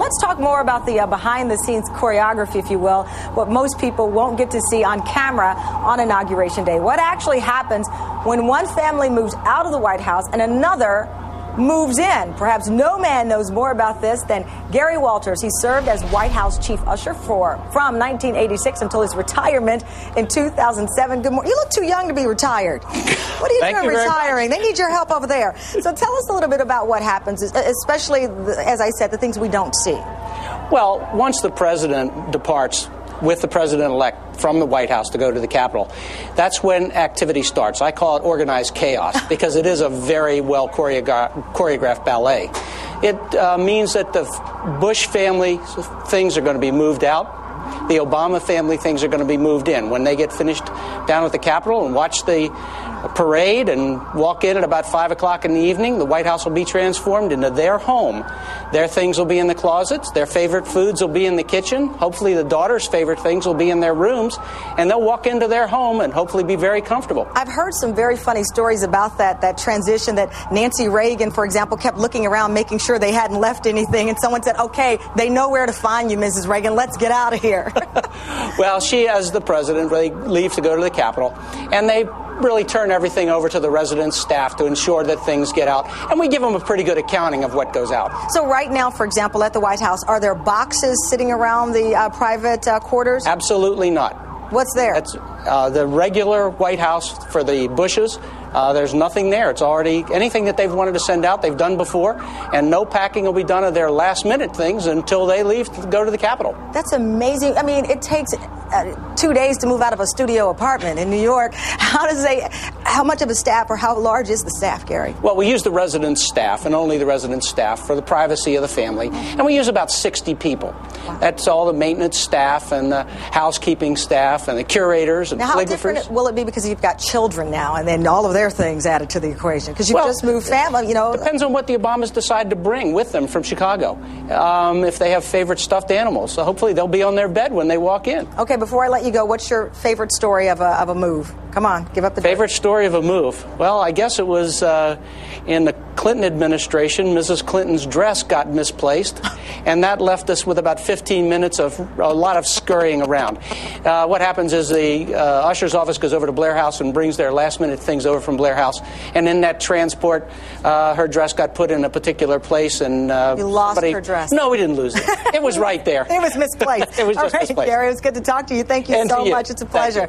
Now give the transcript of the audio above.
let's talk more about the behind-the-scenes choreography, if you will, what most people won't get to see on camera on Inauguration Day. What actually happens when one family moves out of the White House and another moves in? Perhaps no man knows more about this than Gary Walters. He served as White House chief usher from 1986 until his retirement in 2007. Good morning. You look too young to be retired. What are you doing retiring? They need your help over there. So tell us a little bit about what happens, especially, as I said, the things we don't see. Well, once the president departs with the president-elect from the White House to go to the Capitol, that's when activity starts. I call it organized chaos because it is a very well choreographed ballet. It means that the Bush family things are going to be moved out. The Obama family things are going to be moved in. When they get finished down at the Capitol and watch the parade and walk in at about 5 o'clock in the evening, the White House will be transformed into their home. Their things will be in the closets. Their favorite foods will be in the kitchen. Hopefully the daughter's favorite things will be in their rooms. And they'll walk into their home and hopefully be very comfortable. I've heard some very funny stories about that transition, that Nancy Reagan, for example, kept looking around, making sure they hadn't left anything. And someone said, okay, they know where to find you, Mrs. Reagan. Let's get out of here. Well, she, as the president, really leaves to go to the Capitol. And they really turn everything over to the residence staff to ensure that things get out. And we give them a pretty good accounting of what goes out. So right now, for example, at the White House, are there boxes sitting around the private quarters? Absolutely not. What's there? That's the regular White House for the Bushes. There's nothing there. It's already anything that they've wanted to send out, they've done before, and no packing will be done of their last-minute things until they leave to go to the Capitol. That's amazing. I mean, it takes 2 days to move out of a studio apartment in New York. How much of a staff, or how large is the staff, Gary? Well, we use the residence staff, and only the residence staff, for the privacy of the family, and we use about 60 people. Wow. That's all the maintenance staff and the housekeeping staff and the curators and now, how different will it be because you've got children now, and then all of their things added to the equation? Because you've just moved family, you know. Depends on what the Obamas decide to bring with them from Chicago. If they have favorite stuffed animals, so hopefully they'll be on their bed when they walk in. Okay, before I let you go, what's your favorite story of a move? Come on, give up the favorite story of a move. Well, I guess it was in the Clinton administration. Mrs. Clinton's dress got misplaced, and that left us with about 15 minutes of a lot of scurrying around. What happens is the usher's office goes over to Blair House and brings their last-minute things over from Blair House, and in that transport, her dress got put in a particular place, and you lost her dress. No, we didn't lose it. It was right there. It was misplaced. It was just misplaced. Gary, it was good to talk to you. Thank you so much. It's a pleasure.